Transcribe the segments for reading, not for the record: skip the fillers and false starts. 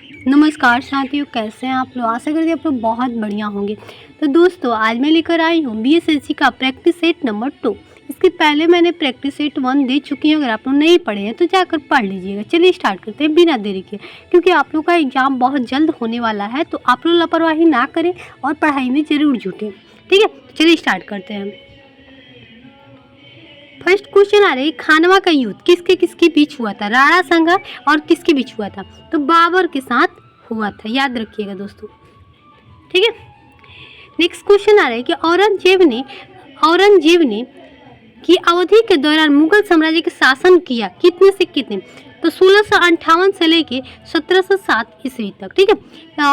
नमस्कार साथियों, कैसे हैं आप लोग। आशा करते हैं आप लोग बहुत बढ़िया होंगे। तो दोस्तों, आज मैं लेकर आई हूँ बीएसएससी का प्रैक्टिस सेट नंबर 2। इसके पहले मैंने प्रैक्टिस सेट 1 दे चुकी हूँ। अगर आप लोग नहीं पढ़े हैं तो जाकर पढ़ लीजिएगा। चलिए स्टार्ट करते हैं बिना देरी के, क्योंकि आप लोग का एग्जाम बहुत जल्द होने वाला है। तो आप लोग लापरवाही ना करें और पढ़ाई में ज़रूर जुटें, ठीक है। चलिए स्टार्ट करते हैं। फर्स्ट क्वेश्चन आ रहा है, खानवा का युद्ध किसके किसके बीच हुआ था। राणा संगा और किसके बीच हुआ था, तो बाबर के साथ हुआ था, याद रखिएगा दोस्तों, ठीक है। नेक्स्ट क्वेश्चन आ रहा है कि औरंगजेब ने की अवधि के दौरान मुगल साम्राज्य के शासन किया कितने से कितने, तो 1658 से लेके 1707 ईस्वी तक, ठीक है।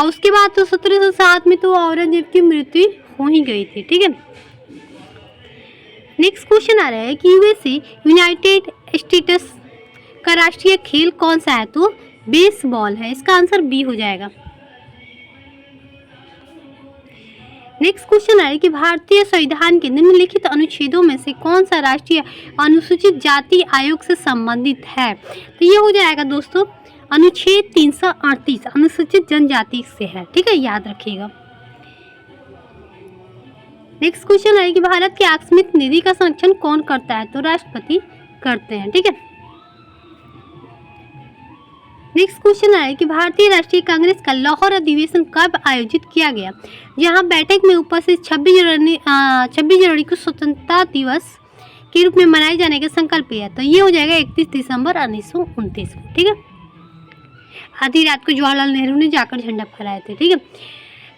उसके बाद तो 1707 में तो औरंगजेब की मृत्यु हो ही गई थी, ठीक है। नेक्स्ट क्वेश्चन आ रहा है कि यूएसए यूनाइटेड स्टेट्स का राष्ट्रीय खेल कौन सा है, तो बेसबॉल है। इसका आंसर बी हो जाएगा। नेक्स्ट क्वेश्चन आ रहा है कि भारतीय संविधान के निम्नलिखित अनुच्छेदों में से कौन सा राष्ट्रीय अनुसूचित जाति आयोग से संबंधित है, तो ये हो जाएगा दोस्तों अनुच्छेद 338 अनुसूचित जनजाति से है, ठीक है, याद रखिएगा। नेक्स्ट क्वेश्चन है कि भारत की आकस्मिक निधि का संरक्षण कौन करता है, तो राष्ट्रपति करते हैं, ठीक है। नेक्स्ट क्वेश्चन है कि भारतीय राष्ट्रीय कांग्रेस का लाहौर अधिवेशन कब आयोजित किया गया, जहां बैठक में उपस्थित 26 जनवरी को स्वतंत्रता दिवस के रूप में मनाए जाने का संकल्प लिया, तो ये हो जाएगा 31 दिसंबर 1929 को, ठीक है। आधी रात को जवाहरलाल नेहरू ने जाकर झंडा फहराए थे, ठीक है।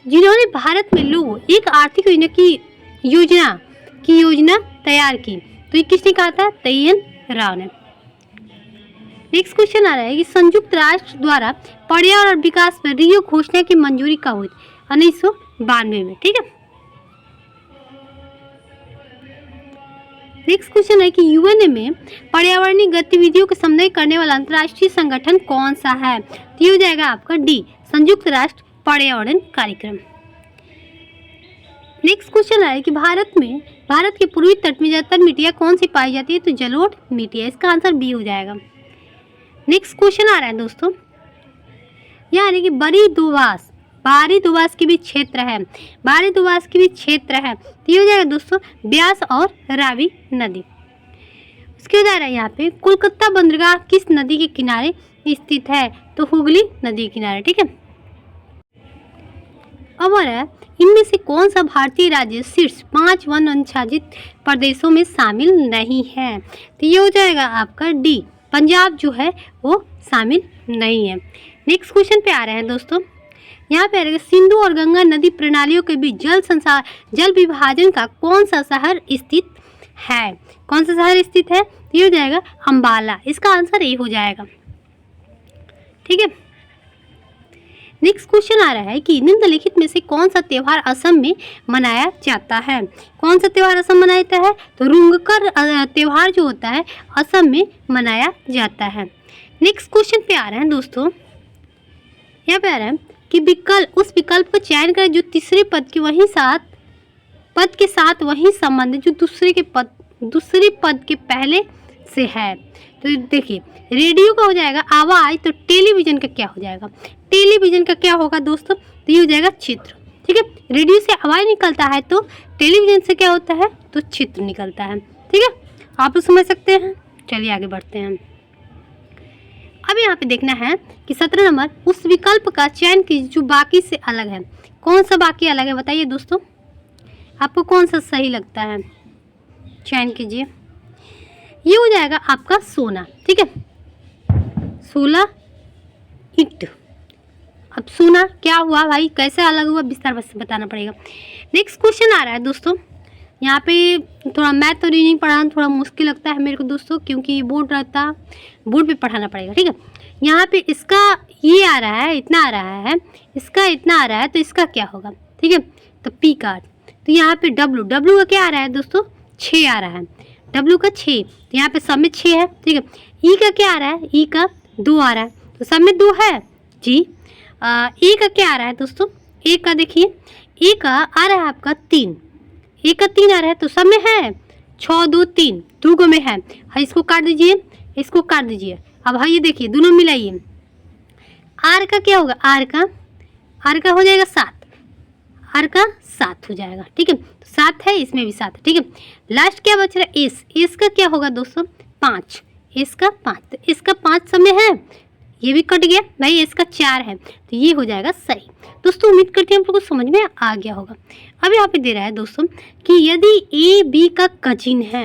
जिन्होंने भारत में लोगों एक आर्थिक योजना तैयार की, तो ये किसने कहा था, तयन राव ने। नेक्स्ट क्वेश्चन आ रहा है कि संयुक्त राष्ट्र द्वारा पर्यावरण विकास पर रियो घोषणा की मंजूरी कब हुई, 1992 में, ठीक है। नेक्स्ट क्वेश्चन है कि यूएन में पर्यावरणीय गतिविधियों को समन्वय करने वाला अंतर्राष्ट्रीय संगठन कौन सा है, तो ये हो जाएगा आपका डी, संयुक्त राष्ट्र पर्यावरण कार्यक्रम। नेक्स्ट क्वेश्चन है कि भारत के पूर्वी तट में ज्यादातर मिट्टियाँ कौन सी पाई जाती है, तो जलोढ़ मिट्टियाँ, इसका आंसर बी हो जाएगा। नेक्स्ट क्वेश्चन आ रहा है दोस्तों, यानी कि बारी दुवास के बीच क्षेत्र है, तो ये हो जाएगा दोस्तों ब्यास और रावी नदी। उसके बाद आ रहा है यहाँ पे कोलकाता बंदरगाह किस नदी के किनारे स्थित है, तो हुगली नदी के किनारे, ठीक है। अब आ रहा है इनमें से कौन सा भारतीय राज्य शीर्ष 5 वन अनुच्छासित प्रदेशों में शामिल नहीं है, तो ये हो जाएगा आपका डी, पंजाब जो है वो शामिल नहीं है। नेक्स्ट क्वेश्चन पे आ रहे हैं दोस्तों, यहाँ पे आ रहा है सिंधु और गंगा नदी प्रणालियों के बीच जल विभाजन का कौन सा शहर स्थित है, तो ये हो जाएगा अम्बाला, इसका आंसर ए हो जाएगा, ठीक है। नेक्स्ट क्वेश्चन आ रहा है कि निम्नलिखित में से कौन सा त्यौहार असम में मनाया जाता है, तो रुंगकर त्यौहार जो होता है असम में मनाया जाता है। नेक्स्ट क्वेश्चन पे आ रहे हैं दोस्तों, यहाँ पे आ रहा है कि उस विकल्प को चयन करें जो तीसरे पद के साथ वही संबंध जो दूसरे पद के पहले से है। तो देखिए रेडियो का हो जाएगा आवाज़, तो टेलीविजन का क्या हो जाएगा, दोस्तों, तो ये हो जाएगा चित्र, ठीक है। रेडियो से आवाज़ निकलता है तो टेलीविजन से क्या होता है, तो चित्र निकलता है, ठीक है। आप लोग समझ सकते हैं। चलिए आगे बढ़ते हैं। अब यहाँ पे देखना है कि 17 नंबर उस विकल्प का चयन कीजिए जो बाकी से अलग है। कौन सा बाकी अलग है, बताइए दोस्तों, आपको कौन सा सही लगता है, चयन कीजिए। ये हो जाएगा आपका सोना, ठीक है, 16 ईंट। अब सोना क्या हुआ भाई, कैसे अलग हुआ, विस्तार से बताना पड़ेगा। नेक्स्ट क्वेश्चन आ रहा है दोस्तों, यहाँ पे थोड़ा मैथ और रीजनिंग पढ़ाना थोड़ा मुश्किल लगता है मेरे को दोस्तों, क्योंकि बोर्ड पे पढ़ाना पड़ेगा, ठीक है। यहाँ पे इसका ये आ रहा है, इतना आ रहा है, इसका इतना आ रहा है, तो इसका क्या होगा, ठीक है, तो पी कार्ड। तो यहाँ पे डब्लू का क्या आ रहा है दोस्तों, 6 आ रहा है, डब्लू का 6, तो यहाँ पे सब में 6 है, ठीक है। ई का क्या आ रहा है, ई का 2 आ रहा है, तो सब में 2 है जी। ए का क्या आ रहा है दोस्तों, ए का देखिए, ए का आ रहा है आपका 3, ए का 3 आ रहा है, तो सब में है 6 2 3, 2 में है, इसको काट दीजिए, इसको काट दीजिए। अब हाँ ये देखिए दोनों मिलाइए, आर का क्या होगा, आर का हो जाएगा 7, आर का 7 हो जाएगा। ठीक है, तो 7 है, इसमें भी 7 है। ठीक है, लास्ट क्या बच रहा है, एस का क्या होगा दोस्तों, 5, एस का 5, तो इसका 5 समय है, ये भी कट गया भाई, इसका 4 है, तो ये हो जाएगा सही। दोस्तों उम्मीद करते हैं आप लोगों को समझ में आ गया होगा। अब यहाँ पे दे रहा है दोस्तों कि यदि ए बी का कजिन है,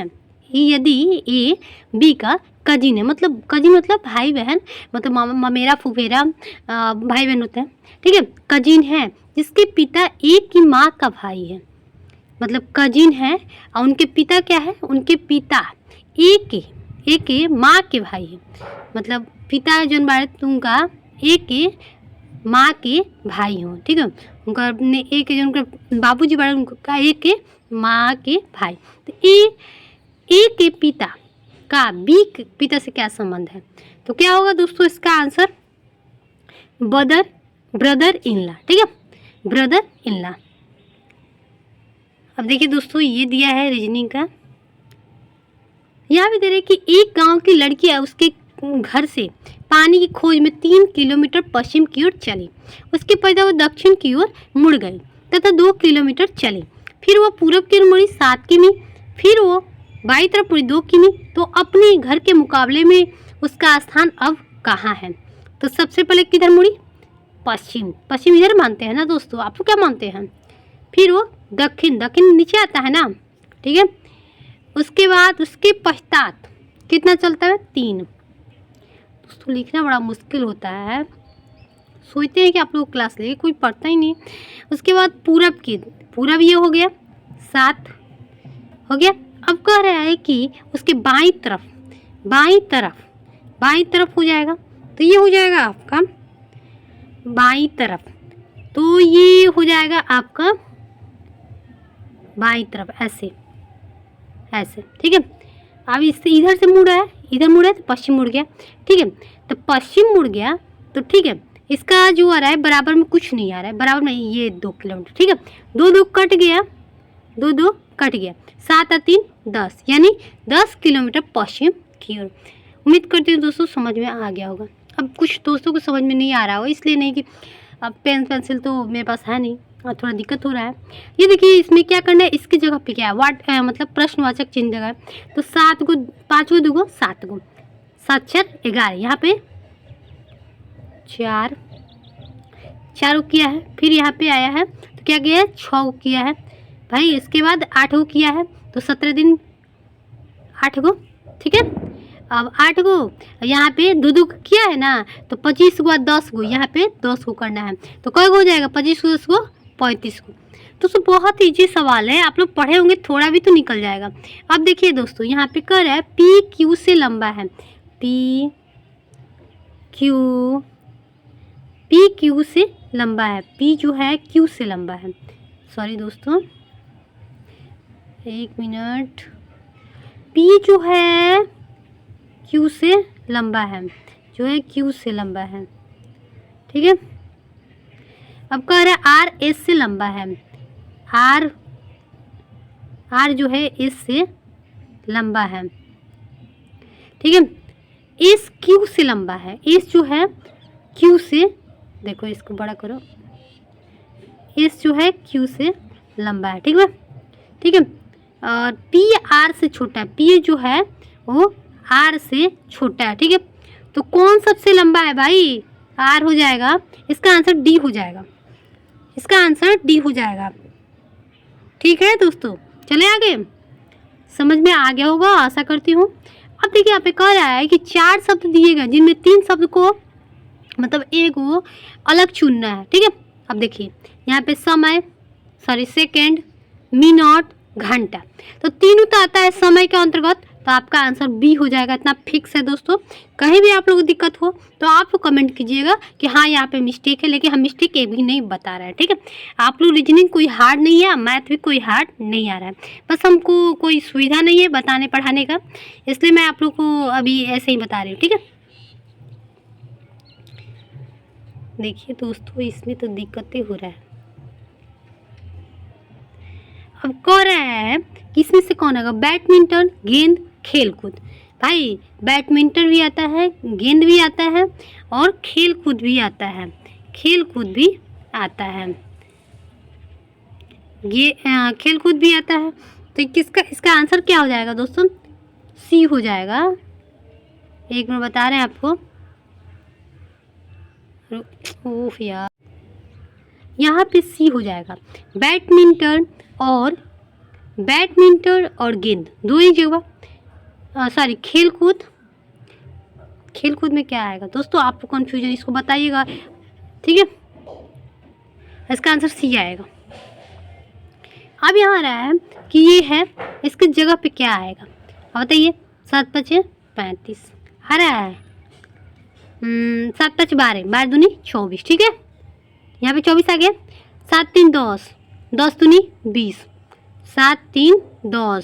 यदि ए बी का कजिन है, मतलब कजिन मतलब भाई बहन, मतलब ममेरा फुफेरा भाई बहन होते हैं। ठीक है, कजिन है जिसके पिता एक की माँ का भाई है, मतलब कजिन है और उनके पिता क्या है, उनके पिता एक के माँ के भाई है, मतलब पिता जो बारे तुमका एक के माँ के भाई हो। ठीक है, उनका अपने एक के जो उनका बाबूजी बारे उनका एक के माँ के भाई, तो ए के पिता का बी के पिता से क्या संबंध है, तो क्या होगा दोस्तों इसका आंसर ब्रदर इन लॉ। ठीक है, ब्रदर इन लॉ। अब देखिए दोस्तों ये दिया है रीजनिंग का, यहाँ भी दे रहे कि एक गांव की लड़की है, उसके घर से पानी की खोज में 3 किलोमीटर पश्चिम की ओर चली, उसके पैदा वो दक्षिण की ओर मुड़ गई तथा 2 किलोमीटर चली, फिर वो पूरब की ओर मुड़ी 7 किमी, फिर वो बाई तरफ मुड़ी 2 किमी, तो अपने घर के मुकाबले में उसका स्थान अब कहाँ है, तो सबसे पहले किधर मुड़ी, पश्चिम इधर मानते हैं ना दोस्तों, आप लोग क्या मानते हैं, फिर वो दक्षिण नीचे आता है ना। ठीक है, उसके बाद उसके पश्चात कितना चलता है, 3। दोस्तों लिखना बड़ा मुश्किल होता है, सोचते हैं कि आप लोग क्लास लेके, कोई पढ़ता ही नहीं। उसके बाद पूरब ये हो गया 7 हो गया। अब कह रहा है कि उसके बाईं तरफ हो जाएगा, तो ये हो जाएगा आपका बाईं तरफ, तो ये हो जाएगा आपका बाईं तरफ ऐसे। ठीक है, अब इससे इधर से मुड़ा है, तो पश्चिम मुड़ गया। ठीक है, तो पश्चिम मुड़ गया, तो ठीक है, इसका जो आ रहा है बराबर में कुछ नहीं आ रहा है, बराबर में ये 2 किलोमीटर। ठीक है, 2 कट गया, 2 कट गया, 7 और 3 10, यानी 10 किलोमीटर पश्चिम की ओर। उम्मीद करती हूँ दोस्तों समझ में आ गया होगा। अब कुछ दोस्तों को समझ में नहीं आ रहा हो, इसलिए नहीं कि अब पेंसिल तो मेरे पास है नहीं, थोड़ा दिक्कत हो रहा है। ये देखिए इसमें क्या करना है, इसकी जगह पे क्या है, मतलब प्रश्नवाचक चिन्ह जगह है, तो 7 को 5 को 2 को 7 को 7 4 11, यहाँ पे 4 को किया है, फिर यहाँ पे आया है तो क्या किया है, 6 को किया है भाई, इसके बाद 8 को किया है, तो 17 दिन 8 को। ठीक है, अब 8 को यहाँ पे 2 किया है ना, तो 25 को 10 को यहाँ पे 10 को करना है, तो कई हो जाएगा, 25 को 10 को 35 को। दोस्तों बहुत ईजी सवाल है, आप लोग पढ़े होंगे, थोड़ा भी तो निकल जाएगा। अब देखिए दोस्तों यहाँ पे कर रहा है पी क्यू से लंबा है, पी क्यू से लंबा है, पी जो है क्यू से लंबा है, सॉरी दोस्तों 1 मिनट, पी जो है क्यू से लंबा है, क्यू से लंबा है। ठीक है, अब कह रहा है आर एस से लंबा है, आर जो है एस से लंबा है। ठीक है, एस क्यू से लंबा है, एस जो है क्यू से, देखो इसको बड़ा करो, एस जो है क्यू से लंबा है। ठीक है, और पी आर से छोटा है, पी जो है वो आर से छोटा है। ठीक है, तो कौन सबसे लंबा है भाई, आर हो जाएगा, इसका आंसर डी हो जाएगा, ठीक है दोस्तों, चले आगे, समझ में आ गया होगा आशा करती हूँ। अब देखिए यहाँ पे कह रहा है कि 4 शब्द दिए गए जिनमें 3 शब्द को मतलब एक वो अलग चुनना है। ठीक है, अब देखिए यहाँ पे सेकेंड, मिनट, घंटा, तो तीनों तो आता है समय के अंतर्गत, तो आपका आंसर बी हो जाएगा, इतना फिक्स है दोस्तों। कहीं भी आप लोगों को दिक्कत हो तो आप कमेंट कीजिएगा कि हाँ यहाँ पे मिस्टेक है, लेकिन हम मिस्टेक एक भी नहीं बता रहे हैं। ठीक है, आप लोग रीजनिंग कोई हार्ड नहीं है, मैथ भी कोई हार्ड नहीं आ रहा है, बस हमको कोई सुविधा नहीं है बताने पढ़ाने का, इसलिए मैं आप लोग को अभी ऐसे ही बता रही हूँ। ठीक है, देखिए दोस्तों इसमें तो दिक्कतें हो रहा है। अब कह रहा है कि इसमें से कौन होगा, बैडमिंटन, गेंद, खेलकूद। भाई बैडमिंटन भी आता है, गेंद भी आता है और खेल कूद भी आता है, खेल कूद भी आता है, ये खेल कूद भी आता है। तो किसका इसका आंसर क्या हो जाएगा दोस्तों? सी हो जाएगा। एक मिनट बता रहे हैं आपको। ओफ यार, यहाँ पे सी हो जाएगा। बैडमिंटन और गेंद दो ही जगह, सॉरी खेल कूद में क्या आएगा दोस्तों? आपको कन्फ्यूजन, इसको बताइएगा, ठीक है। इसका आंसर सी आएगा। अब यहाँ आ रहा है कि ये है, इसकी जगह पे क्या आएगा? अब बताइए। 7 5 35 आ रहा है। 7 5 12, 12 दूनी 24, ठीक है। यहाँ पे 24 आ गया। 7 3 10, 10 दूनी 20, 7 3 10,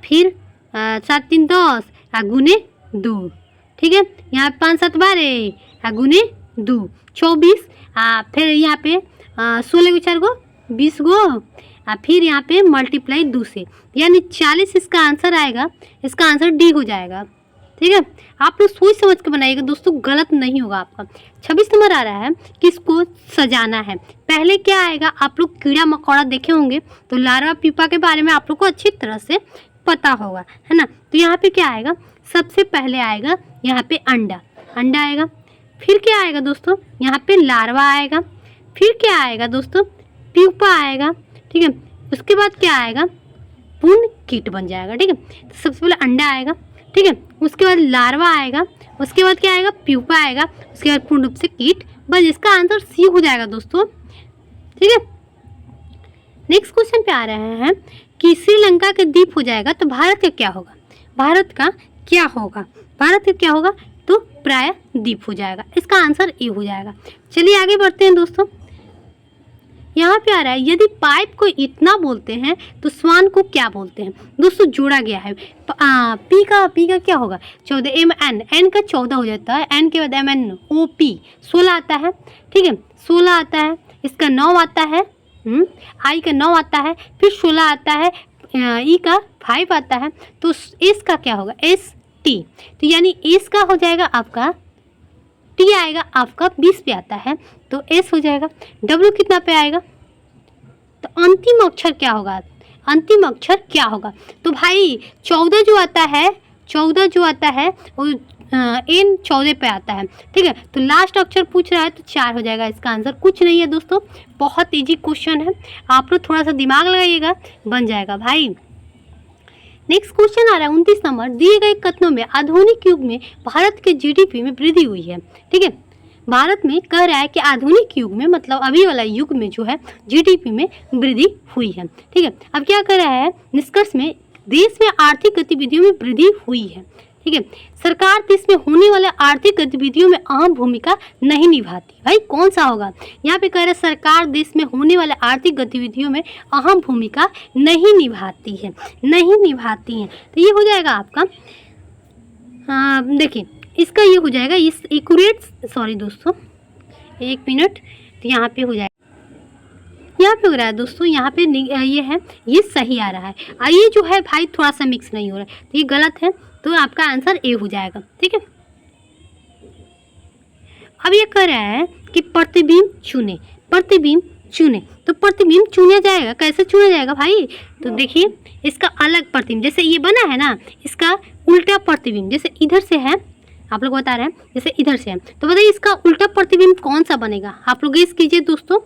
फिर 7 3 10 गुने 2, ठीक है। यहाँ पे 5 7 12 गुने 2 24, फिर यहाँ पे 16 को 4 गो 20 गो, फिर यहाँ पे मल्टीप्लाई 2 से, यानी 40 इसका आंसर आएगा। इसका आंसर डी हो जाएगा, ठीक है। आप लोग सोच समझ के बनाइएगा दोस्तों, गलत नहीं होगा आपका। 26 नंबर आ रहा है कि इसको सजाना है। पहले क्या आएगा? आप लोग कीड़ा मकोड़ा देखे होंगे तो लार्वा पीपा के बारे में आप लोग को अच्छी तरह से पता होगा, है ना। तो यहाँ पे क्या आएगा? सबसे पहले आएगा यहाँ पे अंडा आएगा। फिर क्या आएगा दोस्तों? यहाँ पे लार्वा आएगा। फिर क्या आएगा दोस्तों? प्यूपा आएगा, ठीक है। उसके बाद क्या आएगा? पूर्ण कीट बन जाएगा, ठीक है। तो सबसे पहले अंडा आएगा, ठीक है। उसके बाद लार्वा आएगा, उसके बाद क्या आएगा? प्यूपा आएगा, उसके बाद पूर्ण रूप से कीट बस। इसका आंसर सी हो जाएगा दोस्तों, ठीक है। नेक्स्ट क्वेश्चन पे आ रहे हैं कि श्रीलंका के द्वीप हो जाएगा तो भारत का क्या होगा? भारत का क्या होगा? भारत का क्या होगा? तो प्राय द्वीप हो जाएगा। इसका आंसर ए हो जाएगा। चलिए आगे बढ़ते हैं दोस्तों। यहाँ पे आ रहा है, यदि पाइप को इतना बोलते हैं तो स्वान को क्या बोलते हैं? दोस्तों जोड़ा गया है। पी का क्या होगा? 14 एन का 14 हो जाता है। एन के बाद MNOP 16 आता है, ठीक है। 16 आता है, इसका 9 आता है, आई का 9 आता है, फिर 16 आता है, ई का 5 आता है। तो एस का क्या होगा? ST। तो यानी एस का हो जाएगा आपका, टी आएगा आपका 20 पे आता है तो एस हो जाएगा। डब्ल्यू कितना पे आएगा? तो अंतिम अक्षर क्या होगा? अंतिम अक्षर क्या होगा? तो भाई 14 जो आता है वो एन 14 पे आता है, ठीक है। तो लास्ट अक्षर पूछ रहा है तो 4 हो जाएगा। इसका आंसर कुछ नहीं है दोस्तों, बहुत इजी क्वेश्चन है। आप लोग थोड़ा सा दिमाग लगाइएगा, बन जाएगा भाई। नेक्स्ट क्वेश्चन आ रहा है 29 नंबर। दिए गए कथनों में आधुनिक युग में भारत के जीडीपी में वृद्धि हुई है, ठीक है। भारत में कह रहा है कि आधुनिक युग में, मतलब अभी वाला युग में जो है जीडीपी में वृद्धि हुई है, ठीक है। अब क्या कर रहा है? निष्कर्ष में देश में आर्थिक गतिविधियों में वृद्धि हुई है, ठीक है। सरकार देश में होने वाले आर्थिक गतिविधियों में अहम भूमिका नहीं निभाती। भाई कौन सा होगा? यहाँ पे कह रहे हैं सरकार देश में होने वाले आर्थिक गतिविधियों में अहम भूमिका नहीं निभाती है, तो ये हो जाएगा आपका, देखिए इसका ये हो जाएगा, इस एक्यूरेट, सॉरी दोस्तों 1 मिनट। तो यहाँ पे हो जाएगा, यहाँ पे हो रहा है दोस्तों, यहाँ पे ये है, ये सही आ रहा है। और ये जो है भाई थोड़ा सा मिक्स नहीं हो रहा है, तो ये गलत है। तो आपका आंसर ए हो जाएगा, ठीक है। अब ये कह रहा है कि प्रतिबिंब चुने, तो प्रतिबिंब चुना जाएगा। कैसे चुना जाएगा भाई? तो देखिए इसका अलग प्रतिबिंब, जैसे ये बना है ना, इसका उल्टा प्रतिबिंब, जैसे इधर से है, आप लोग बता रहे हैं जैसे इधर से है, तो बताइए इसका उल्टा प्रतिबिंब कौन सा बनेगा? आप लोग गेस कीजिए दोस्तों।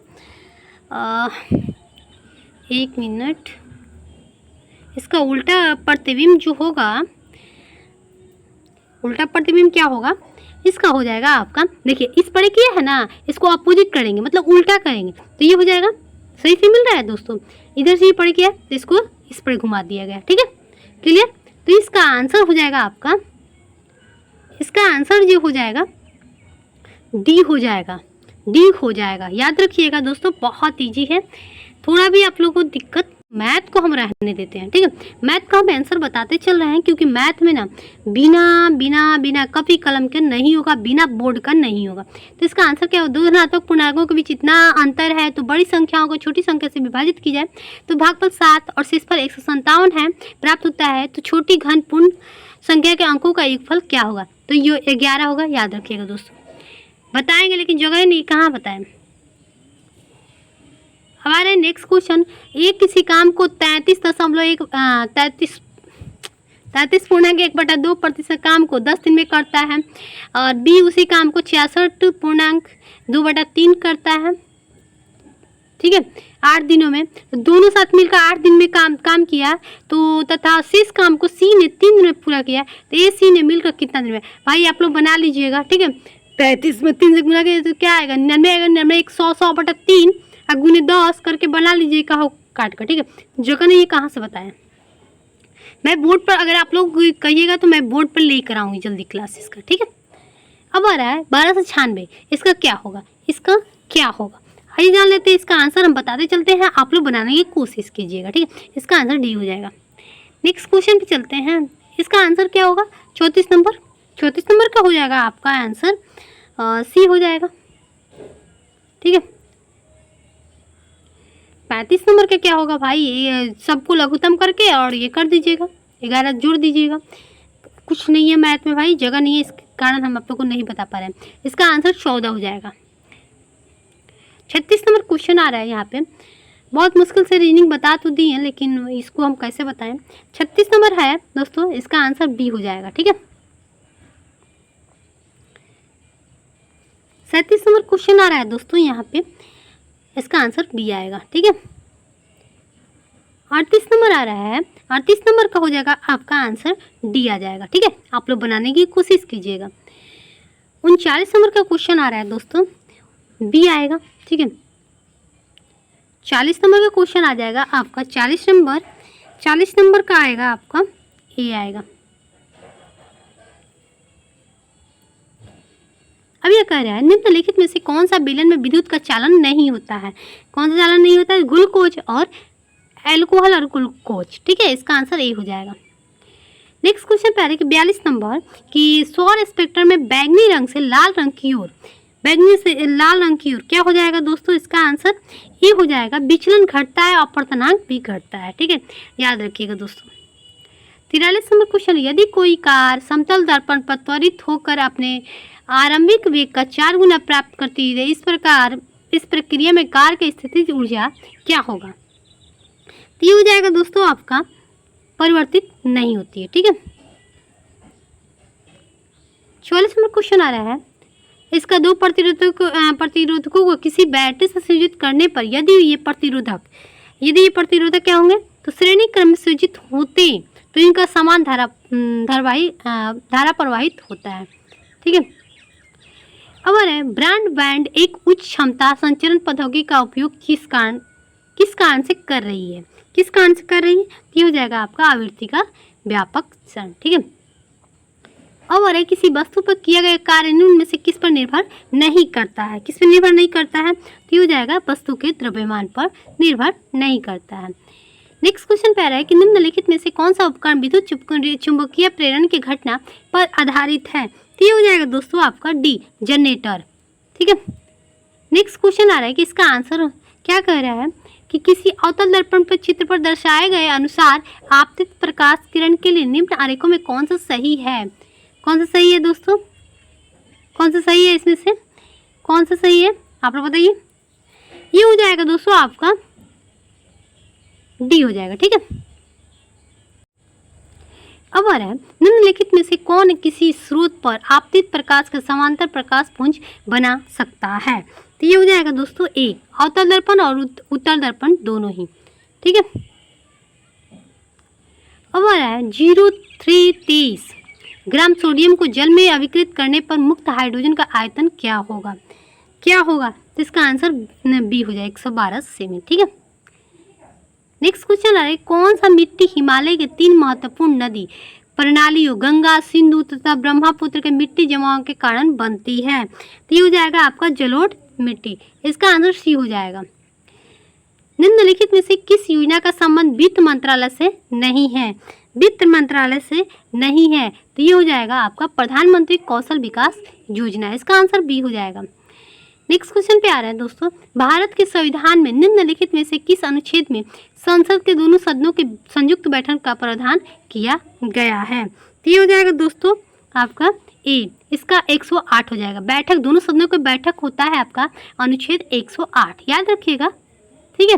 1 मिनट। इसका उल्टा प्रतिबिंब जो होगा, उल्टा प्रतिबिंब क्या होगा? इसका हो जाएगा आपका, देखिए इस पर किया है ना, इसको अपोजिट करेंगे, मतलब उल्टा करेंगे, तो ये हो जाएगा। सही से मिल रहा है दोस्तों? इधर से ये पढ़ किया तो इसको इस पर घुमा दिया गया, ठीक है, क्लियर। तो इसका आंसर हो जाएगा आपका, इसका आंसर जो हो जाएगा डी हो जाएगा। याद रखिएगा दोस्तों, बहुत इजी है। थोड़ा भी आप लोगों को दिक्कत, मैथ को हम रहने देते हैं, ठीक है। मैथ का हम आंसर बताते चल रहे हैं, क्योंकि मैथ में ना बिना कॉपी कलम के नहीं होगा, बिना बोर्ड का नहीं होगा। तो इसका आंसर क्या होगा? दो धनात्मक पूर्णांकों के बीच इतना अंतर है तो बड़ी संख्याओं को छोटी संख्या से विभाजित की जाए तो भागफल 7 और शेषफल 157 है प्राप्त होता है। तो संख्या के अंकों का योगफल क्या होगा? तो ये 11 होगा, याद रखिएगा दोस्तों। बताएंगे लेकिन जगह नहीं, कहाँ बताएं। हमारे नेक्स्ट क्वेश्चन, एक किसी काम को 33.1/2% काम को 10 दिन में करता है और बी उसी काम को 66.2/3 करता है, ठीक है, 8 दिनों में। तो दोनों साथ मिलकर 8 दिन में काम किया, तो तथा शेष काम को सी ने 3 दिन में पूरा किया, तो ए सी ने मिलकर कितना दिन में? भाई आप लोग बना लीजिएगा, ठीक है। 35 में 3 से गुना किया तो क्या आएगा? 99 आएगा। 99 100/3 और गुने 10 करके बना लीजिए कहो काट कर, ठीक है। जगह नहीं, ये कहाँ से बताएं? मैं बोर्ड पर, अगर आप लोग कहिएगा तो मैं बोर्ड पर लेकर आऊँगी जल्दी क्लासेस का, ठीक है। अब आ रहा है 1296, इसका क्या होगा? इसका क्या होगा? आइए जान लेते हैं इसका आंसर। हम बताते चलते हैं, आप लोग बनाने की कोशिश कीजिएगा, ठीक है। इसका आंसर डी हो जाएगा। नेक्स्ट क्वेश्चन पे चलते हैं। इसका आंसर क्या होगा? 34 नंबर। 34 नंबर का हो जाएगा आपका आंसर सी हो जाएगा, ठीक है। 35 नंबर का क्या होगा भाई? ये सबको लघुत्तम करके और ये कर दीजिएगा, 11 जोड़ दीजिएगा। कुछ नहीं है मैथ में भाई, जगह नहीं है, इस कारण हम आप लोग को नहीं बता पा रहे हैं। इसका आंसर 14 हो जाएगा। 36 नंबर क्वेश्चन आ रहा है यहाँ पे, बहुत मुश्किल से रीजनिंग बता तो दी है, लेकिन इसको हम कैसे बताएं। 36 नंबर है दोस्तों, इसका आंसर बी हो जाएगा, ठीक है। 37 नंबर क्वेश्चन आ रहा है दोस्तों यहाँ पे, इसका आंसर बी आएगा, ठीक है। 38 नंबर आ रहा है, 38 नंबर का हो जाएगा आपका आंसर डी आ जाएगा, ठीक है। आप लोग बनाने की कोशिश कीजिएगा। 39 नंबर का क्वेश्चन आ रहा है दोस्तों, बी आएगा, ठीक है। 40 नंबर का क्वेश्चन आ जाएगा आपका 40 नंबर का आएगा आपका ए आएगा। अब यह कह रहा है निम्नलिखित में से कौन सा बेलन में विद्युत का चालन नहीं होता है? कौन सा चालन नहीं होता है? ग्लूकोज और एल्कोहल और ग्लूकोज, ठीक है। इसका आंसर ए हो जाएगा। नेक्स्ट क्वेश्चन पे आ रहा है कि 42 नंबर कि सौर स्पेक्ट्रम में बैंगनी रंग से लाल रंग की ओर, बैंगनी से लाल रंग की ओर क्या हो जाएगा दोस्तों? इसका आंसर ए हो जाएगा। विचलन घटता है, अपवर्तनांक भी घटता है, ठीक है, याद रखिएगा दोस्तों। 43 नंबर क्वेश्चन, यदि कोई कार समतल दर्पण पर त्वरित होकर अपने आरंभिक वेग का 4 गुना प्राप्त करती है, इस प्रक्रिया में कार की स्थितिज ऊर्जा क्या होगा? तो ये हो जाएगा दोस्तों आपका परिवर्तित नहीं होती है, ठीक है। 44 नंबर क्वेश्चन आ रहा है, इसका दो प्रतिरोधकों को किसी बैटरी से संयोजित करने पर यदि ये प्रतिरोधक क्या होंगे? तो श्रेणी क्रम में संयोजित होते तो इनका समान धारा प्रवाहित होता है, ठीक है। अब है ब्रॉडबैंड एक उच्च क्षमता संचरण प्रौद्योगिकी का उपयोग किस कारण से कर रही है? किस कारण से कर रही है? ये हो जाएगा आपका आवृत्ति का व्यापक चरण, ठीक है। अब है किसी वस्तु पर किया गया कार्य इनमें से किस पर निर्भर नहीं करता है? किस पर निर्भर नहीं करता है? तो ये हो जाएगा वस्तु के द्रव्यमान पर निर्भर नहीं करता है। नेक्स्ट क्वेश्चन पे आ रहा है कि निम्नलिखित में से कौन सा उपकरण विद्युत चुंबकीय प्रेरण की घटना पर आधारित है? तो ये हो जाएगा दोस्तों आपका डी, जनरेटर, ठीक है। नेक्स्ट क्वेश्चन आ रहा है कि इसका आंसर क्या कह रहा है कि किसी अवतल दर्पण पर चित्र पर दर्शाए गए अनुसार आपतित प्रकाश किरण के लिए निम्न आरेखों में कौन सा सही है? कौन सा सही है दोस्तों? कौन सा सही है इसमें से? कौन सा सही है आप लोग बताइए। ये हो जाएगा दोस्तों आपका डी हो जाएगा, ठीक है। अब आ रहा है निम्नलिखित में से कौन किसी स्रोत पर आपतित प्रकाश का समांतर प्रकाश पुंज बना सकता है? तो ये हो जाएगा दोस्तों ए, अवतल दर्पण और उत्तल दर्पण दोनों ही, ठीक है। अब आ रहा है 0323 ग्राम सोडियम को जल में अविकृत करने पर मुक्त हाइड्रोजन का आयतन क्या होगा? क्या होगा? तो इसका आंसर बी हो जाएगा 112 सेमी, ठीक है। नेक्स्ट क्वेश्चन आ रहा है कौन सा मिट्टी हिमालय के 3 महत्वपूर्ण नदी प्रणालियों गंगा, सिंधु तथा ब्रह्मपुत्र के मिट्टी जमाव के कारण बनती है? तो ये हो जाएगा आपका जलोढ़ मिट्टी। इसका आंसर सी हो जाएगा। निम्नलिखित में से किस योजना का संबंध वित्त मंत्रालय से नहीं है? वित्त मंत्रालय से नहीं है, तो ये हो जाएगा आपका प्रधानमंत्री कौशल विकास योजना। इसका आंसर बी हो जाएगा। नेक्स्ट क्वेश्चन पे आ रहा है दोस्तों, भारत के संविधान में निम्नलिखित में से किस अनुच्छेद में संसद के दोनों सदनों के संयुक्त बैठक का प्रावधान किया गया है? तो ये हो जाएगा दोस्तों आपका ए, इसका 108 हो जाएगा। बैठक, दोनों सदनों की बैठक होता है आपका अनुच्छेद 108, याद रखिएगा, ठीक है।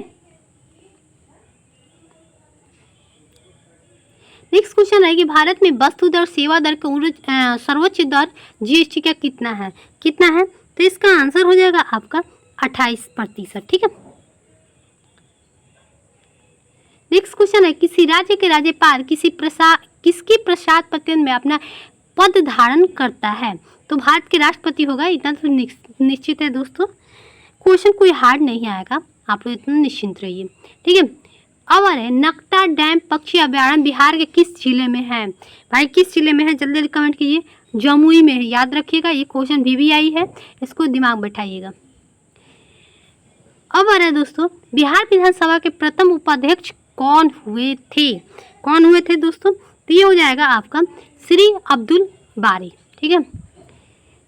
नेक्स्ट क्वेश्चन है कि भारत में वस्तु दर सेवा दर का सर्वोच्च दर जीएसटी का कितना है, कितना है? तो इसका आंसर हो जाएगा आपका 28%, ठीक है। नेक्स्ट क्वेश्चन है किसी राज्य के राज्यपाल किसकी प्रसाद पत्र में अपना पद धारण करता है? तो भारत के राष्ट्रपति होगा, इतना तो निश्चित है दोस्तों। क्वेश्चन कोई हार्ड नहीं आएगा, आप लोग इतना निश्चिंत रहिए, ठीक है। अब है नक्टा डैम पक्षी अभयारण्य बिहार के किस जिले में है? भाई किस जिले में है, जल्दी जल्दी कमेंट कीजिए। जमुई में है, याद रखिएगा, ये क्वेश्चन भी आई है, इसको दिमाग बैठाइएगा। अब आ रहा है दोस्तों, बिहार विधानसभा के प्रथम उपाध्यक्ष कौन हुए थे? कौन हुए थे दोस्तों? तो ये हो जाएगा आपका श्री अब्दुल बारी, ठीक है।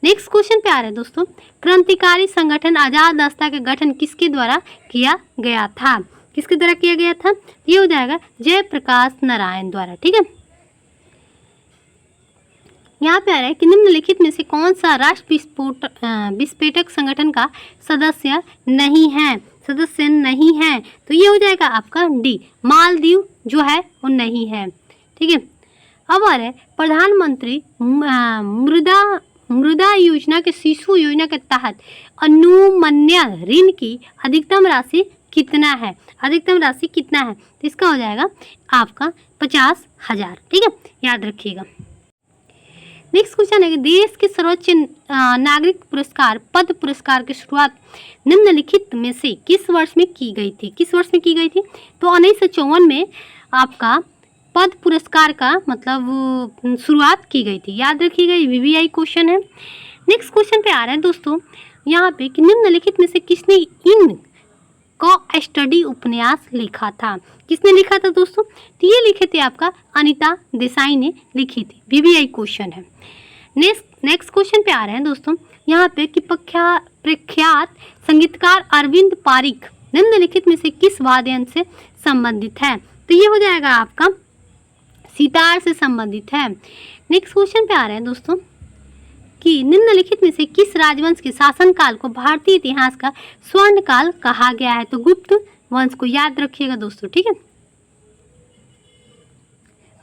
नेक्स्ट क्वेश्चन पे आ रहा है दोस्तों, क्रांतिकारी संगठन आजाद रास्ता का गठन किसके द्वारा किया गया था? किसके द्वारा किया गया था? ये हो जाएगा जयप्रकाश नारायण द्वारा, ठीक है। यहाँ पे आ रहा है कि निम्नलिखित में से कौन सा राष्ट्र विस्फोटक संगठन का सदस्य नहीं है? सदस्य नहीं है, तो ये हो जाएगा आपका डी, मालदीव जो है वो नहीं है, ठीक है। अब आ रहा है प्रधानमंत्री मृदा योजना के शिशु योजना के तहत अनुमन्य ऋण की अधिकतम राशि कितना है? अधिकतम राशि कितना है? तो इसका हो जाएगा आपका 50,000, ठीक है, याद रखिएगा। नेक्स्ट क्वेश्चन है कि देश के सर्वोच्च नागरिक पुरस्कार पद्म पुरस्कार की शुरुआत निम्नलिखित में से किस वर्ष में की गई थी? किस वर्ष में की गई थी? तो 1954 में आपका पद्म पुरस्कार का मतलब शुरुआत की गई थी, याद रखिएगा, ये VVI क्वेश्चन है। नेक्स्ट क्वेश्चन पे आ रहा है दोस्तों यहाँ पे कि निम्नलिखित में से किसने इन का स्टडी उपन्यास लिखा था? किसने लिखा था दोस्तों? तो ये लिखे थे आपका अनीता देसाई ने लिखी थी, VVI क्वेश्चन है। नेक्स्ट क्वेश्चन पे आ रहे हैं दोस्तों यहाँ पे कि प्रख्यात संगीतकार अरविंद पारिक निम्नलिखित में से किस वाद्य यंत्र से संबंधित है? तो ये हो जाएगा आपका सितार से संबंधित है। नेक्स्ट क्वेश्चन पे आ रहे हैं दोस्तों कि निम्नलिखित में से किस राजवंश के शासनकाल को भारतीय इतिहास का स्वर्ण काल कहा गया है? तो गुप्त वंश को, याद रखिएगा दोस्तों, ठीक है।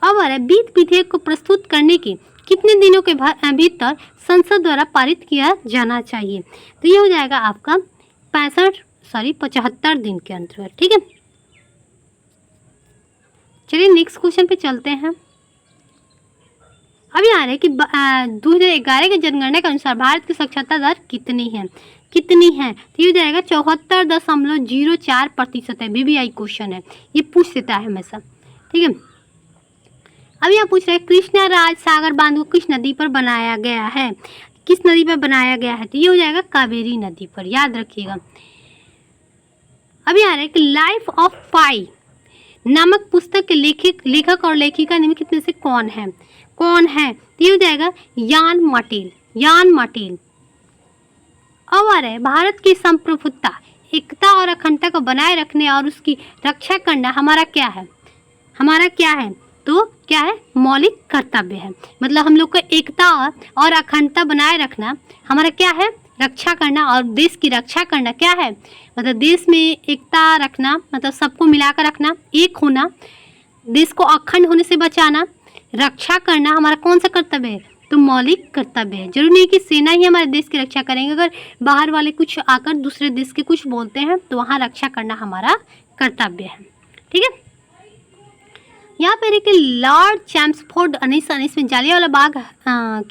अब आ रहा है वित्त विधेयक को प्रस्तुत करने के कितने दिनों के भीतर संसद द्वारा पारित किया जाना चाहिए? तो ये हो जाएगा आपका 75 दिन के अंतर्गत, ठीक है। चलिए नेक्स्ट क्वेश्चन पे चलते हैं। अभी आ रहा है कि 2011 की जनगणना के अनुसार भारत की साक्षरता दर कितनी है? कितनी है? तो ये हो जाएगा 74.04% है, VVI क्वेश्चन है, ये पूछ देता है हमेशा, ठीक है। अब यहाँ पूछ रहे हैं कृष्णा राज सागर बांध को किस नदी पर बनाया गया है? किस नदी पर बनाया गया है? तो ये हो जाएगा कावेरी नदी पर, याद रखिएगा। अभी आ रहा है कि लाइफ ऑफ पाई नामक पुस्तक के लेखक और लेखिका निम्नलिखित में से कौन है? कौन है? तो ये हो जाएगा यान मार्टिन। अब आ रहा है भारत की संप्रभुता, एकता और अखंडता को बनाए रखने और उसकी रक्षा करना हमारा क्या है? हमारा क्या है? तो क्या है? मौलिक कर्तव्य है। मतलब हम लोग को एकता और अखंडता बनाए रखना हमारा क्या है? रक्षा करना, और देश की रक्षा करना क्या है? मतलब देश में एकता रखना, मतलब सबको मिलाकर रखना, एक होना, देश को अखंड होने से बचाना, रक्षा करना हमारा कौन सा कर्तव्य है? तो मौलिक कर्तव्य है। जरूरी नहीं कि सेना ही हमारे देश की रक्षा करेंगे, अगर बाहर वाले कुछ आकर दूसरे देश के कुछ बोलते हैं तो वहाँ रक्षा करना हमारा कर्तव्य है, ठीक है। यहाँ पर एक लॉर्ड चैम्सफोर्ड 1919 में जालियांवाला बाग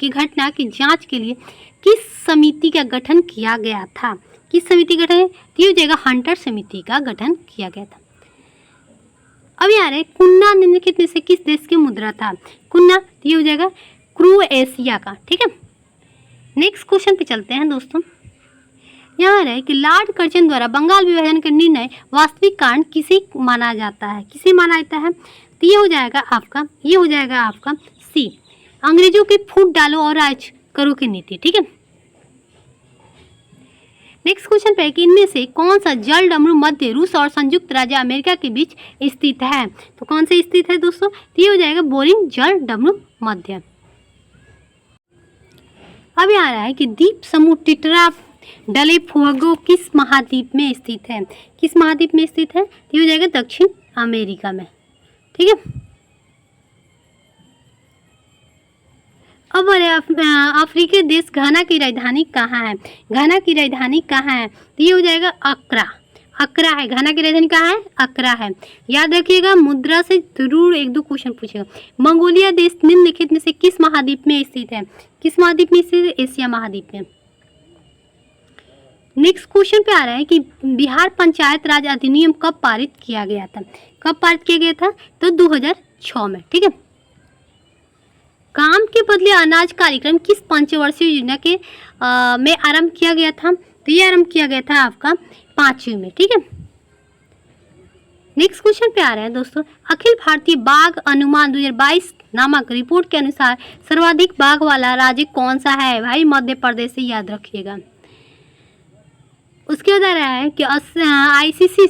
की घटना की जांच के लिए किस समिति का गठन किया गया था? किस समिति का गठन? तो ये जगह हंटर समिति का गठन किया गया था। अब यहाँ रहे कुन्ना निम्नलिखित में से किस देश की मुद्रा था? कुन्ना, तो ये हो जाएगा क्रोएशिया का, ठीक है। नेक्स्ट क्वेश्चन पे चलते हैं दोस्तों। यहाँ रहे कि लॉर्ड कर्जन द्वारा बंगाल विभाजन का निर्णय वास्तविक कारण किसे माना जाता है? किसे माना जाता है? तो ये हो जाएगा आपका सी, अंग्रेजों की फूट डालो और राज करो की नीति, ठीक है। नेक्स्ट क्वेश्चन पे है कि इनमें से कौन सा जल डमरू मध्य रूस और संयुक्त राज्य अमेरिका के बीच स्थित है? तो कौन से स्थित है दोस्तों? तो ये हो जाएगा बोरिंग जल डमरू मध्य। अब आ रहा है कि द्वीप समूह टिटरा डले फुगो किस महाद्वीप में स्थित है? किस महाद्वीप में स्थित है? तो ये हो जाएगा दक्षिण अमेरिका में। ठीक है। अब अफ्रीकी देश घाना की राजधानी कहाँ है? घाना की राजधानी कहाँ है? तो ये हो जाएगा अक्रा। अक्रा है। घाना की राजधानी कहाँ है? अक्रा है। याद रखिएगा, मुद्रा से जरूर एक दो क्वेश्चन पूछेगा। मंगोलिया देश निम्नलिखित में से किस महाद्वीप में स्थित है? किस महाद्वीप में स्थित है? एशिया महाद्वीप में। नेक्स्ट क्वेश्चन पे आ रहा है कि बिहार पंचायत राज अधिनियम कब पारित किया गया था? कब पारित किया गया था? तो 2006 में। ठीक है। काम के बदले अनाज कार्यक्रम किस पंचवर्षीय योजना के में आरंभ किया गया था? तो ये आरंभ किया गया था आपका 5वीं में। ठीक है। नेक्स्ट क्वेश्चन पे आ रहा है दोस्तों, अखिल भारतीय बाघ अनुमान 2022 नामक रिपोर्ट के अनुसार सर्वाधिक बाघ वाला राज्य कौन सा है? भाई मध्य प्रदेश से, याद रखिएगा। उसके बाद आ रहा है कि ICC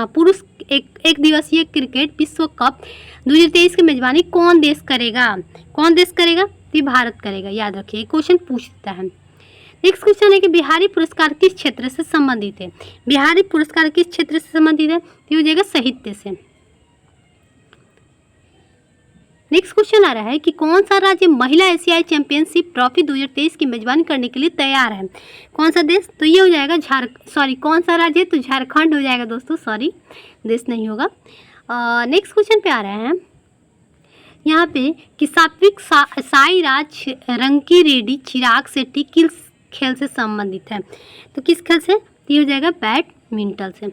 पुरुष एक दिवसीय क्रिकेट विश्व कप 2023 की मेजबानी कौन देश करेगा? कौन देश करेगा? तो भारत करेगा। याद रखिए, क्वेश्चन पूछता है। नेक्स्ट क्वेश्चन है कि बिहारी पुरस्कार किस क्षेत्र से संबंधित है? बिहारी पुरस्कार किस क्षेत्र से संबंधित है? तो हो जाएगा साहित्य से। नेक्स्ट क्वेश्चन आ रहा है कि कौन सा राज्य महिला एशियाई चैंपियनशिप ट्रॉफी 2023 की मेजबानी करने के लिए तैयार है? कौन सा देश? तो ये हो जाएगा कौन सा राज्य? तो झारखंड हो जाएगा दोस्तों, सॉरी देश नहीं होगा। नेक्स्ट क्वेश्चन पे आ रहे हैं यहाँ पे कि सात्विक साईराज रंकी रेड्डी चिराग शेट्टी किस खेल से संबंधित है? तो किस खेल से? तो ये हो जाएगा बैडमिंटन से।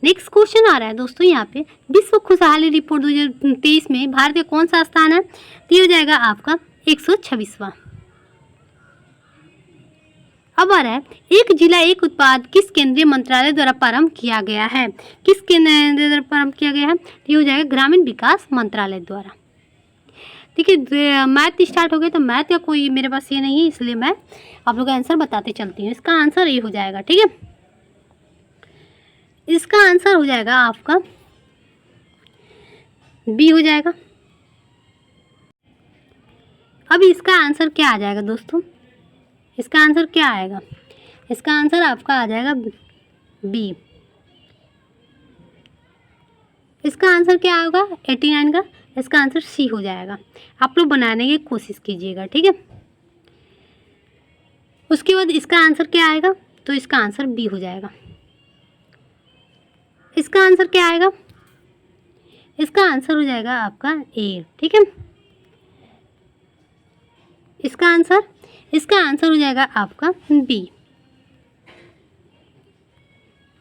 नेक्स्ट क्वेश्चन आ रहा है दोस्तों यहाँ पे, विश्व खुशहाली रिपोर्ट 2023 में भारत का कौन सा स्थान है? तो ये हो जाएगा आपका 126वां। अब आ रहा है, एक जिला एक उत्पाद किस केंद्रीय मंत्रालय द्वारा प्रारंभ किया गया है? किस केंद्र द्वारा प्रारंभ किया गया है? तो ये हो जाएगा ग्रामीण विकास मंत्रालय द्वारा। ठीक है। मैथ स्टार्ट हो गया, तो मैथ का कोई मेरे पास ये नहीं है, इसलिए मैं आप लोग का आंसर बताते चलती हूँ। इसका आंसर ये हो जाएगा। ठीक है। इसका आंसर हो जाएगा आपका बी हो जाएगा। अब इसका आंसर क्या आ जाएगा दोस्तों? इसका आंसर क्या आएगा? इसका आंसर आपका आ जाएगा बी। इसका आंसर क्या होगा 89 का? इसका आंसर सी हो जाएगा। आप लोग बनाने की कोशिश कीजिएगा। ठीक है। उसके बाद इसका आंसर क्या आएगा? तो इसका आंसर बी हो जाएगा। इसका आंसर क्या आएगा? इसका आंसर हो जाएगा आपका ए। ठीक है। इसका आंसर हो जाएगा आपका बी।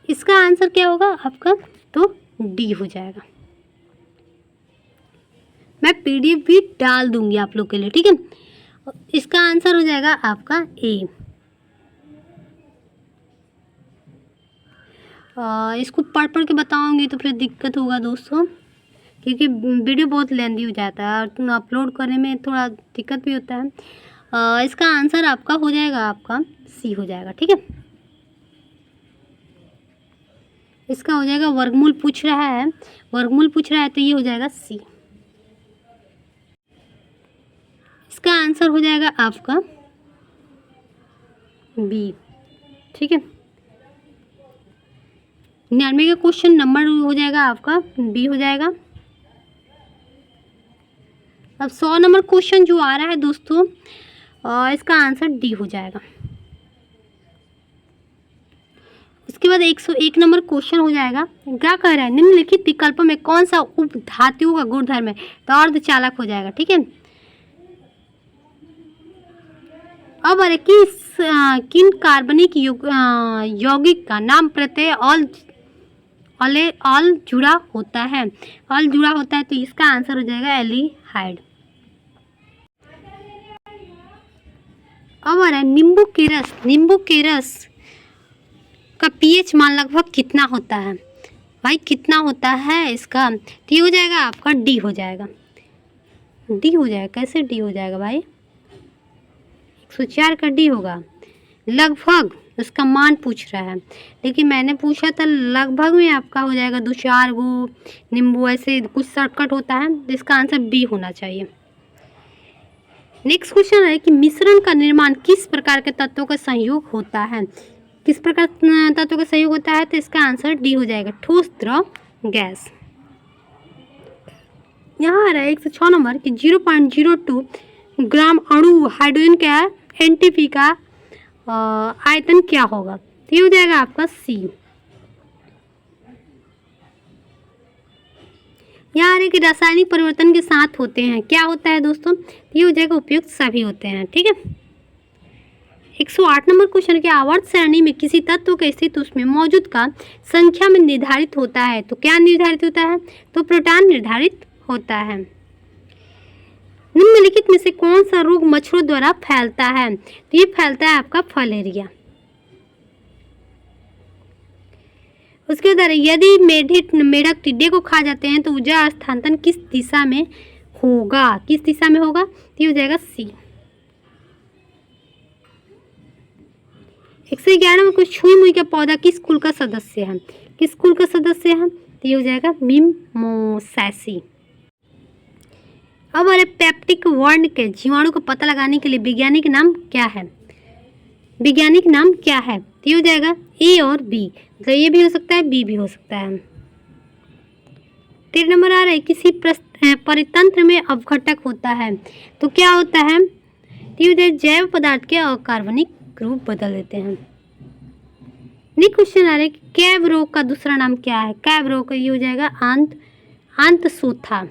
इसका आंसर क्या होगा आपका? तो डी हो जाएगा। मैं PDF भी डाल दूंगी आप लोग के लिए। ठीक है। इसका आंसर हो जाएगा आपका ए। इसको पढ़ के बताऊंगी तो फिर दिक्कत होगा दोस्तों, क्योंकि वीडियो बहुत लेंदी हो जाता है और अपलोड करने में थोड़ा दिक्कत भी होता है। इसका आंसर आपका हो जाएगा आपका सी हो जाएगा। ठीक है। इसका हो जाएगा वर्गमूल पूछ रहा है, तो ये हो जाएगा सी। इसका आंसर हो जाएगा आपका बी। ठीक है। 99 का क्वेश्चन नंबर हो जाएगा आपका बी हो जाएगा। अब 100 नंबर क्वेश्चन जो आ रहा है दोस्तों, इसका आंसर डी हो जाएगा। इसके बाद 101 नंबर क्वेश्चन हो जाएगा। क्या कह रहा है? निम्नलिखित विकल्पों में कौन सा उप धातुओं का गुणधर्म है? तो अर्धचालक हो जाएगा। ठीक है। अब अरे किन कार्बनिक यौगिक का नाम प्रत्यय ऑल जुड़ा होता है? ऑल जुड़ा होता है, तो इसका आंसर हो जाएगा एल्डिहाइड। अब आ रहा है नींबू के रस का pH मान लगभग कितना होता है? भाई कितना होता है इसका? तो ये हो जाएगा आपका डी हो जाएगा। डी हो जाएगा। कैसे डी हो जाएगा भाई? 104 का डी होगा। लगभग उसका मान पूछ रहा है। लेकिन मैंने पूछा था लगभग में आपका हो जाएगा 2-4 गो नींबू, ऐसे कुछ शॉर्टकट होता है, तो इसका आंसर बी होना चाहिए। नेक्स्ट क्वेश्चन है कि मिश्रण का निर्माण किस प्रकार के तत्वों का संयोग होता है। किस प्रकार तत्वों का संयोग होता है, तो इसका आंसर डी हो जाएगा, ठोस द्रव गैस। यहाँ आ रहा है 106 नंबर कि 0.02 ग्राम अणु हाइड्रोजन का एनटीपी का आयतन क्या होगा, तो ये हो जाएगा आपका सी। यहाँ आ रहा है कि रासायनिक परिवर्तन के साथ होते हैं, क्या होता है दोस्तों, ये हो जाएगा उपयुक्त सभी होते हैं। ठीक है, 108 नंबर क्वेश्चन के आवर्त सारणी में किसी तत्व के स्थित उसमें मौजूद का संख्या में निर्धारित होता है, तो क्या निर्धारित होता है, तो प्रोटॉन निर्धारित होता है। निम्नलिखित में से कौन सा रोग मच्छरों द्वारा फैलता है, तो ये फैलता है आपका फलेरिया। उसके बाद यदि मेढक टिड्डे को खा जाते हैं तो ऊर्जा स्थानांतरण किस दिशा में होगा, किस दिशा में होगा, तो ये हो जाएगा सी। 111 में कुछ छुई मुई का पौधा किस कुल का सदस्य है, किस कुल का सदस्य है, तो ये हो जाएगा मिमोसैसी। अब अरे पेप्टिक वर्ण के जीवाणु का पता लगाने के लिए वैज्ञानिक नाम क्या है, वैज्ञानिक नाम क्या है, तो ये हो जाएगा ए और बी, मतलब ये भी हो सकता है बी भी हो सकता है। 13 नंबर आ रहा है किसी परितंत्र में अपघटक होता है, तो क्या होता है, तो ये हो जाएगा जैव पदार्थ के अकार्बनिक रूप बदल देते हैं। नेक्स्ट क्वेश्चन आ रहा है कि कैब रोग का दूसरा नाम क्या है, कैब रोग का ये हो जाएगा आंतसोथा।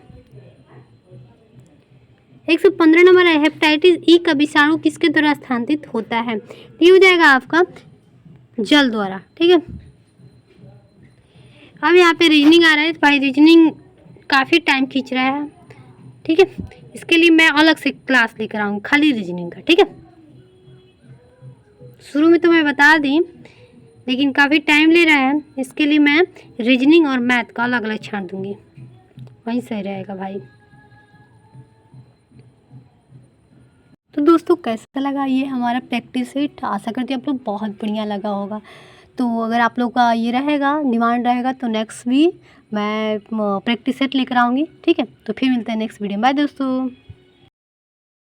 115 नंबर है हेपेटाइटिस ई का विषाणु किसके द्वारा स्थानांतरित होता है, तो ये हो जाएगा आपका जल द्वारा। ठीक है, अब यहाँ पे रीजनिंग आ रहा है, भाई रीजनिंग काफ़ी टाइम खींच रहा है। ठीक है, इसके लिए मैं अलग से क्लास लेकर आऊँगी खाली रीजनिंग का। ठीक है, शुरू में तो मैं बता दी, लेकिन काफ़ी टाइम ले रहा है, इसके लिए मैं रीजनिंग और मैथ का अलग अलग छांट दूंगी, वहीं सही रहेगा भाई। तो दोस्तों कैसा लगा ये हमारा प्रैक्टिस सेट, आशा करती हूँ आप लोग बहुत बढ़िया लगा होगा। तो अगर आप लोग का ये रहेगा डिमांड रहेगा तो नेक्स्ट भी मैं प्रैक्टिस सेट लेकर आऊँगी। ठीक है, तो फिर मिलते हैं नेक्स्ट वीडियो में। बाय दोस्तों।